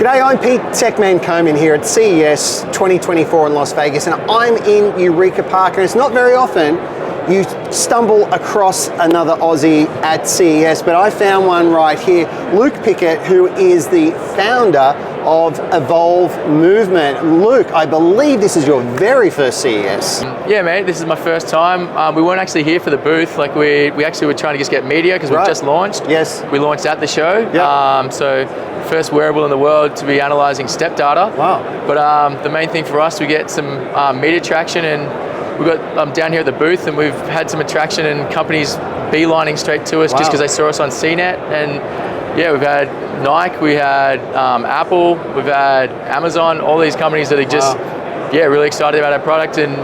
G'day, I'm Pete Techman Coman here at CES 2024 in Las Vegas, and I'm in Eureka Park, and it's not very often you stumble across another Aussie at CES, but I found one right here. Luke Pickett, who is the founder of Evolve Movement. Luke, I believe this is your very first CES. Yeah, mate, this is my first time. We weren't actually here for the booth. Like we actually were trying to just get media because we've just launched. Yes. We launched at the show. Yep. So first wearable in the world to be analyzing step data. Wow. But the main thing for us, we get some media traction, and we got down here at the booth, and we've had some attraction and companies beelining straight to us just because they saw us on CNET. And yeah, we've had Nike, we had Apple, we've had Amazon, all these companies that are just really excited about our product and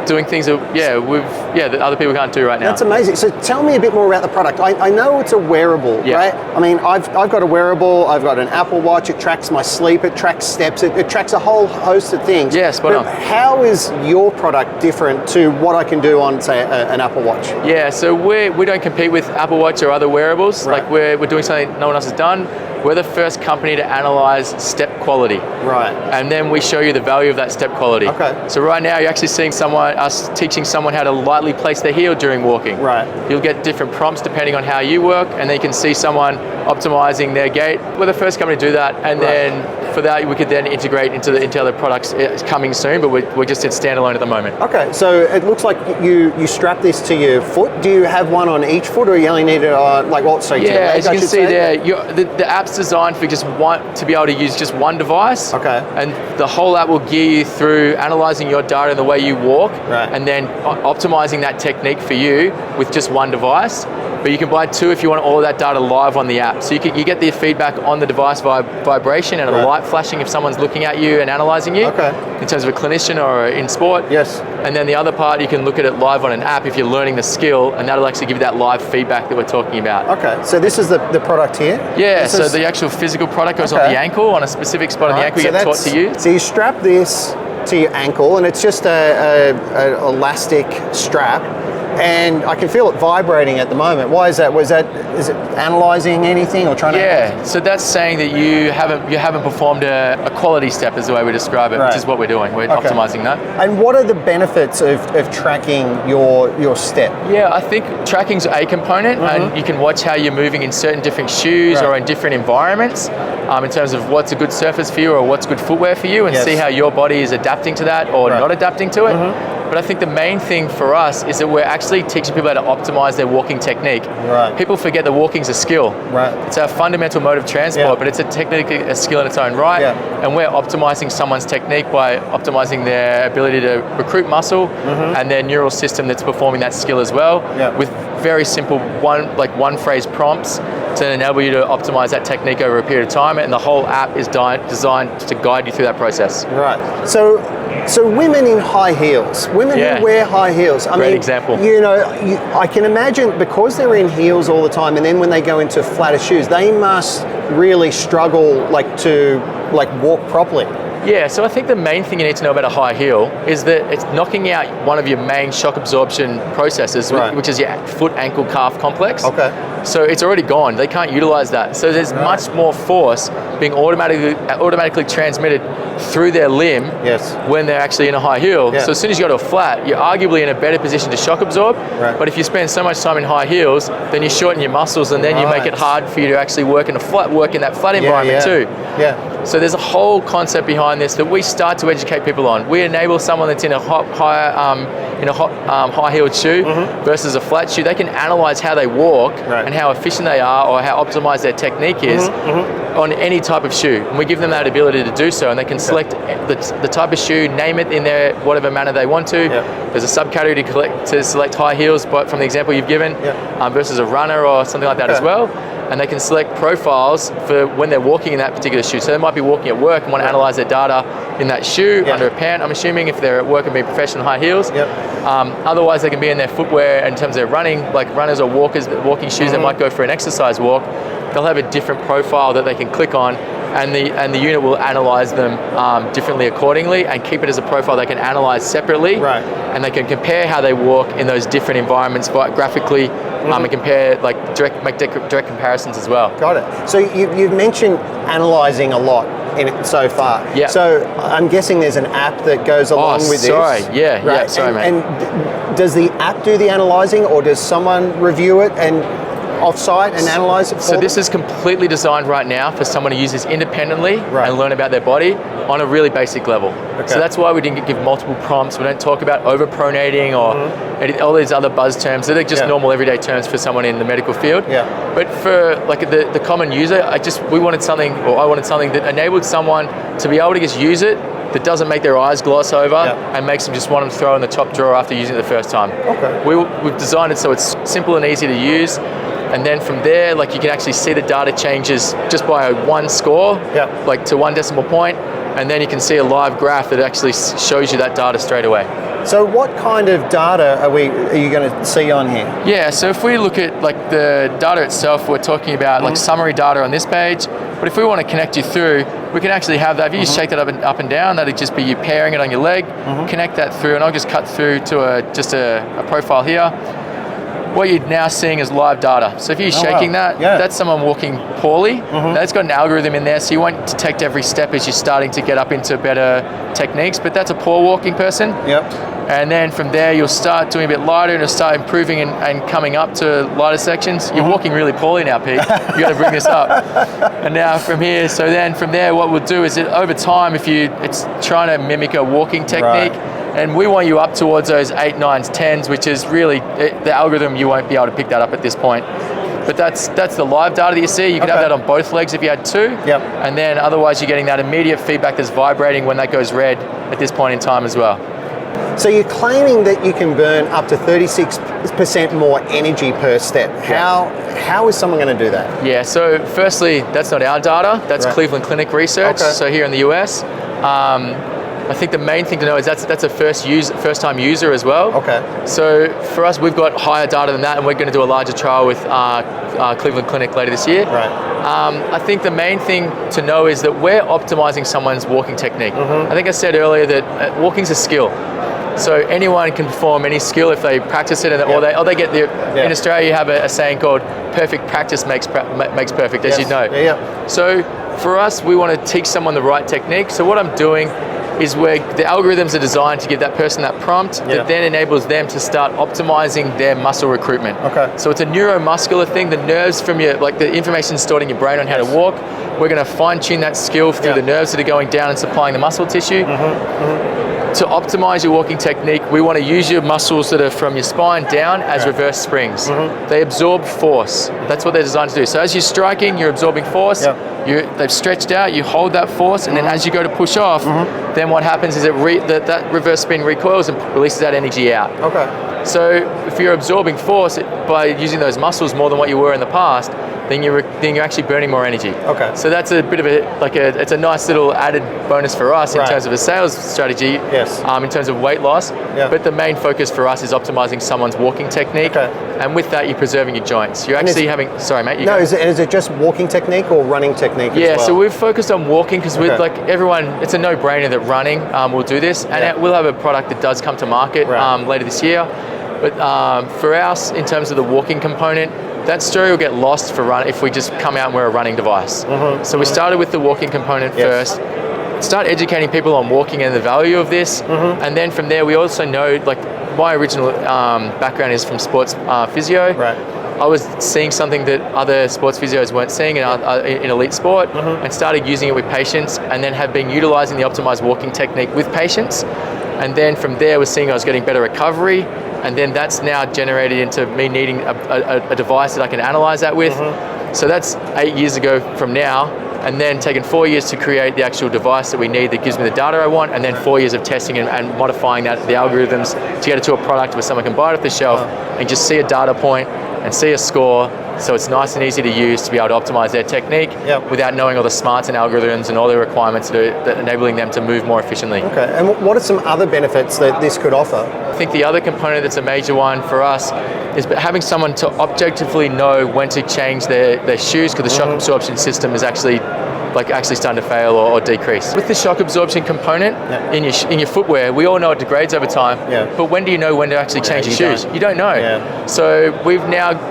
doing things that that other people can't do right now. That's amazing. So tell me a bit more about the product. I know it's a wearable, right? I mean, I've got a wearable, I've got an Apple Watch, it tracks my sleep, it tracks steps, it tracks a whole host of things. Yeah, spot on. How is your product different to what I can do on, say, an Apple Watch? Yeah, so we don't compete with Apple Watch or other wearables. Right. Like we're doing something no one else has done. We're the first company to analyze step quality. Right. And then we show you the value of that step quality. Okay. So right now you're actually seeing us teaching someone how to lightly place their heel during walking. Right. You'll get different prompts depending on how you work, and then you can see someone optimizing their gait. We're the first company to do that, and then for that we could then integrate into other products. It's coming soon, but we're just in standalone at the moment. Okay, so it looks like you strap this to your foot. Do you have one on each foot, or you only need it on, to your leg, as you I can should see say? there, the app's designed for to be able to use just one device. Okay. And the whole app will gear you through analyzing your data and the way you walk, and then optimizing that technique for you with just one device. But you can buy two if you want all of that data live on the app. So you get the feedback on the device vibration and a light flashing if someone's looking at you and analyzing you. Okay. In terms of a clinician or in sport. Yes. And then the other part, you can look at it live on an app if you're learning the skill, and that'll actually give you that live feedback that we're talking about. Okay, so this is the product here? Yeah, so the actual physical product goes on the ankle, on a specific spot on the ankle you get taught to use. So you strap this to your ankle, and it's just an elastic strap, and I can feel it vibrating at the moment. Why is that? Is it analyzing anything or trying to? Yeah, so that's saying that you haven't performed a quality step, is the way we describe it, which is what we're doing. We're optimizing that. And what are the benefits of tracking your step? Yeah, I think tracking's a component, and you can watch how you're moving in certain different shoes or in different environments, in terms of what's a good surface for you or what's good footwear for you, and see how your body is adapting to that or not adapting to it. But I think the main thing for us is that we're actually teaching people how to optimize their walking technique. Right. People forget that walking's a skill. Right. It's a fundamental mode of transport, but it's a skill in its own right. Yeah. And we're optimizing someone's technique by optimizing their ability to recruit muscle and their neural system that's performing that skill as well, with very simple one phrase prompts to enable you to optimize that technique over a period of time, and the whole app is designed to guide you through that process. Right. So women in high heels, women who wear high heels. Great example. I can imagine, because they're in heels all the time, and then when they go into flatter shoes, they must really struggle to walk properly. Yeah, so I think the main thing you need to know about a high heel is that it's knocking out one of your main shock absorption processes, which is your foot, ankle, calf complex. Okay. So it's already gone. They can't utilize that. So there's much more force being automatically transmitted through their limb when they're actually in a high heel. So as soon as you go to a flat, you're arguably in a better position to shock absorb. But if you spend so much time in high heels, then you shorten your muscles, and then you make it hard for you to actually work in that flat environment too. Yeah. So there's a whole concept behind this that we start to educate people on. We enable someone that's in a high-heeled shoe versus a flat shoe. They can analyze how they walk and how efficient they are, or how optimized their technique is on any type of shoe. And we give them that ability to do so, and they can select the type of shoe, name it in their whatever manner they want to. There's a subcategory to select high heels, but from the example you've given, versus a runner or something like that as well. And they can select profiles for when they're walking in that particular shoe. So they might be walking at work and want to analyze their data in that shoe under a pant, I'm assuming, if they're at work and being professional high heels. Otherwise, they can be in their footwear in terms of their running, like runners or walking shoes that might go for an exercise walk. They'll have a different profile that they can click on and the unit will analyze them differently accordingly and keep it as a profile they can analyze separately. Right. And they can compare how they walk in those different environments graphically, and compare, like, make direct comparisons as well. Got it. So you've mentioned analysing a lot in it so far. Yeah. So I'm guessing there's an app that goes along with this. Yeah, sorry, mate. And does the app do the analysing, or does someone review it and off-site and analyse it for So this them? is completely designed right now for someone to use this independently Right. and learn about their body on a really basic level. Okay. So that's why we didn't give multiple prompts. We don't talk about overpronating or all these other buzz terms that are just normal everyday terms for someone in the medical field. Yeah. But for like the common user, I wanted something that enabled someone to be able to just use it, that doesn't make their eyes gloss over and makes them just want them to throw in the top drawer after using it the first time. Okay. We've designed it so it's simple and easy to use. And then from there, like, you can actually see the data changes just by one score, like to one decimal point, and then you can see a live graph that actually shows you that data straight away. So what kind of data are you going to see on here? Yeah, so if we look at like the data itself, we're talking about like summary data on this page, but if we want to connect you through, we can actually have that. If you just shake that up and down, that'd just be you pairing it on your leg, connect that through, and I'll just cut through to a profile here. What you're now seeing is live data. So if you're shaking that's someone walking poorly. That's got an algorithm in there, so you won't detect every step as you're starting to get up into better techniques, but that's a poor walking person. And then from there, you'll start doing a bit lighter and you'll start improving and coming up to lighter sections. You're walking really poorly now, Pete. You got to bring this up. And now from here, so then from there, what we'll do is that over time, it's trying to mimic a walking technique. And we want you up towards those 8, 9s, 10s, which is really, the algorithm, you won't be able to pick that up at this point. But that's the live data that you see. You could have that on both legs if you had two. And then otherwise you're getting that immediate feedback that's vibrating when that goes red at this point in time as well. So you're claiming that you can burn up to 36% more energy per step. How is someone going to do that? Yeah, so firstly, that's not our data. That's Cleveland Clinic research. So here in the US. I think the main thing to know is that's a first-time user as well. So for us, we've got higher data than that, and we're going to do a larger trial with Cleveland Clinic later this year. I think the main thing to know is that we're optimizing someone's walking technique. I think I said earlier that walking's a skill. So anyone can perform any skill if they practice it, or they get in Australia, you have a saying called "perfect practice makes perfect," as you know. So for us, we want to teach someone the right technique. So what I'm doing is where the algorithms are designed to give that person that prompt that then enables them to start optimizing their muscle recruitment. So it's a neuromuscular thing. The nerves from the information stored in your brain on how to walk, we're going to fine tune that skill through the nerves that are going down and supplying the muscle tissue. To optimize your walking technique, we want to use your muscles that are from your spine down as reverse springs. They absorb force. That's what they're designed to do. So as you're striking, you're absorbing force. They've stretched out, you hold that force, and then as you go to push off, then what happens is that reverse spin recoils and releases that energy out. So if you're absorbing force by using those muscles more than what you were in the past, then you're actually burning more energy. So that's a bit of it's a nice little added bonus for us in terms of a sales strategy, in terms of weight loss. But the main focus for us is optimizing someone's walking technique, and with that, you're preserving your joints. You're actually sorry, mate. Is it just walking technique or running technique as well? So we've focused on walking because with everyone, it's a no-brainer that running will do this, and we'll have a product that does come to market later this year. But for us, in terms of the walking component, that story will get lost if we just come out and we're a running device. So we started with the walking component first, start educating people on walking and the value of this, and then from there we also know, like, my original background is from sports physio. I was seeing something that other sports physios weren't seeing in elite sport, and started using it with patients, and then have been utilizing the optimized walking technique with patients. And then from there, we're seeing I was getting better recovery, and then that's now generated into me needing a device that I can analyze that with. So that's 8 years ago from now, and then taken 4 years to create the actual device that we need that gives me the data I want, and then 4 years of testing and modifying the algorithms to get it to a product where someone can buy it off the shelf and just see a data point and see a score, so it's nice and easy to use to be able to optimize their technique without knowing all the smarts and algorithms and all the requirements that enabling them to move more efficiently. And what are some other benefits that this could offer? I think the other component that's a major one for us is having someone to objectively know when to change their shoes, because the shock absorption system is actually like actually starting to fail or decrease. With the shock absorption component in your footwear, we all know it degrades over time. But when do you know when to actually change your shoes? You don't know. So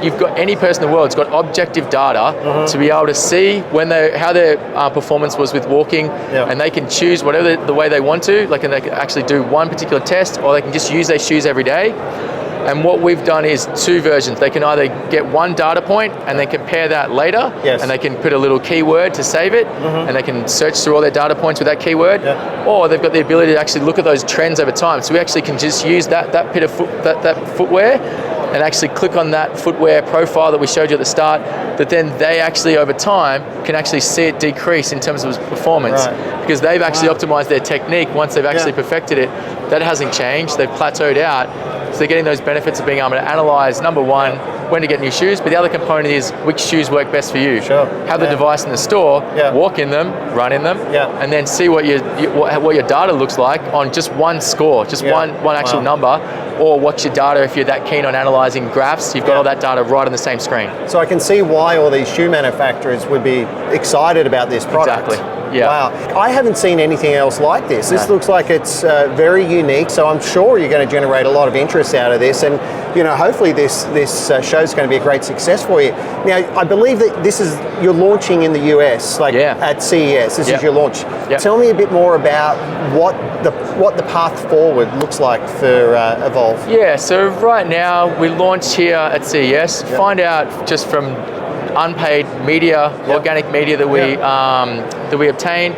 you've got any person in the world's got objective data to be able to see how their performance was with walking, and they can choose whatever the way they want to. Like, and they can actually do one particular test, or they can just use their shoes every day. And what we've done is 2 versions. They can either get one data point and then compare that later, and they can put a little keyword to save it, and they can search through all their data points with that keyword, or they've got the ability to actually look at those trends over time. So we actually can just use that bit of footwear and actually click on that footwear profile that we showed you at the start, that then they actually over time can actually see it decrease in terms of its performance, because they've actually optimized their technique. Once they've actually perfected it, that hasn't changed, they've plateaued out. So they're getting those benefits of being able to analyze, number one, when to get new shoes, but the other component is which shoes work best for you. Have the device in the store, walk in them, run in them, and then see what your data looks like on just one score, just one actual number, or watch your data if you're that keen on analyzing graphs. You've got all that data right on the same screen. So I can see why all these shoe manufacturers would be excited about this product. Exactly. Yeah. Wow. I haven't seen anything else like this. This looks like it's very unique, so I'm sure you're going to generate a lot of interest out of this, and hopefully this show is going to be a great success for you. Now, I believe that you're launching in the US, at CES. This is your launch. Tell me a bit more about what the path forward looks like for Evolve. Yeah, so right now we launched here at CES. Find out just from unpaid media, organic media that we obtain.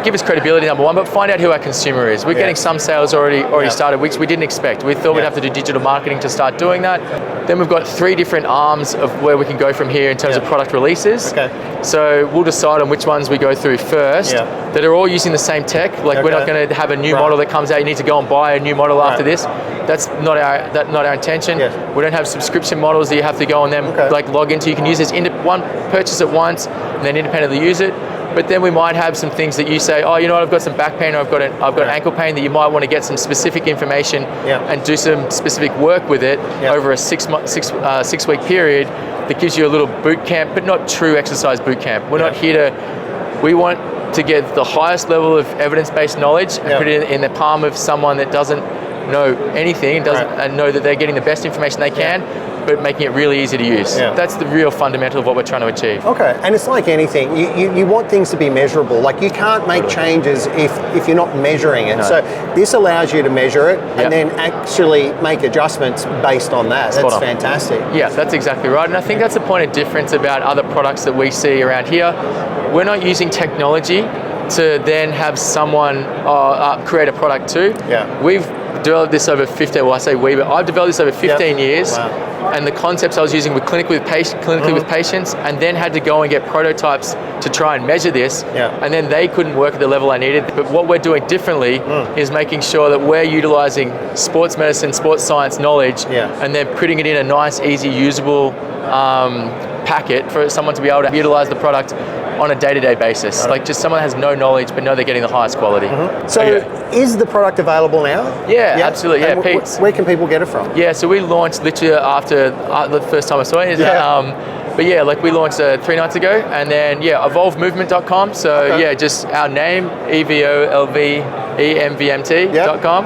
Give us credibility, number one, but find out who our consumer is. We're getting some sales already started, which we didn't expect. We thought we'd have to do digital marketing to start doing that. Then we've got 3 different arms of where we can go from here in terms of product releases. So we'll decide on which ones we go through first that are all using the same tech. Like, we're not going to have a new model that comes out, you need to go and buy a new model after this. That's not our intention. We don't have subscription models that you have to go on them, log into. You can use this one purchase it once and then independently use it. But then we might have some things that you say, oh, I've got some back pain, or I've got ankle pain, that you might want to get some specific information and do some specific work with it over a 6-week period that gives you a little boot camp, but not true exercise boot camp. We're not here we want to get the highest level of evidence-based knowledge and put it in the palm of someone that doesn't know anything and know that they're getting the best information they can, but making it really easy to use. That's the real fundamental of what we're trying to achieve. Okay, and it's like anything. You want things to be measurable. Like, you can't make changes if you're not measuring it. So this allows you to measure it and then actually make adjustments based on that. That's fantastic. Yeah, that's exactly right. And I think that's the point of difference about other products that we see around here. We're not using technology to then have someone create a product too. We've developed this over 15, well, I say we, but I've developed this over 15 years. And the concepts I was using were clinically with patients, and then had to go and get prototypes to try and measure this, and then they couldn't work at the level I needed. But what we're doing differently is making sure that we're utilizing sports medicine, sports science knowledge, and then putting it in a nice, easy, usable packet for someone to be able to utilize the product on a day-to-day basis. Like, just someone that has no knowledge but know they're getting the highest quality. So is the product available now? Yeah, absolutely. Yeah, where can people get it from? Yeah, so we launched literally after the first time I saw it. But yeah, like, we launched 3 nights ago, and then evolvemovement.com. So just our name, EVOLVEMVMT.com.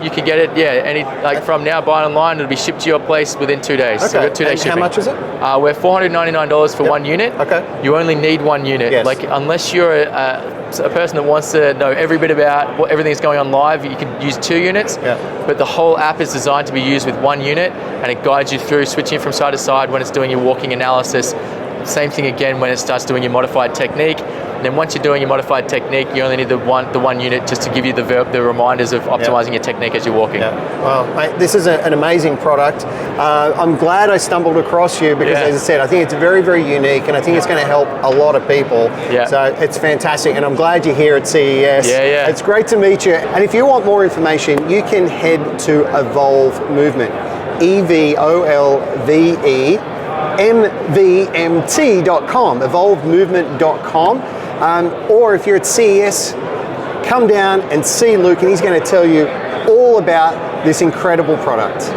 You can get it from now, buy it online. It'll be shipped to your place within 2 days. So we've got 2 days shipping. How much is it? We're $499 for 1 unit. You only need 1 unit. Like, unless you're a person that wants to know every bit about everything that's going on live, you can use 2 units. But the whole app is designed to be used with 1 unit, and it guides you through switching from side to side when it's doing your walking analysis. Same thing again when it starts doing your modified technique. And then once you're doing your modified technique, you only need the one unit just to give you the reminders of optimizing your technique as you're walking. Well, mate, this is an amazing product. I'm glad I stumbled across you because, as I said, I think it's very, very unique, and I think it's going to help a lot of people. So it's fantastic, and I'm glad you're here at CES. It's great to meet you. And if you want more information, you can head to Evolve Movement, EVOLVEMVMT.com, evolvemovement.com. Or if you're at CES, come down and see Luke, and he's going to tell you all about this incredible product.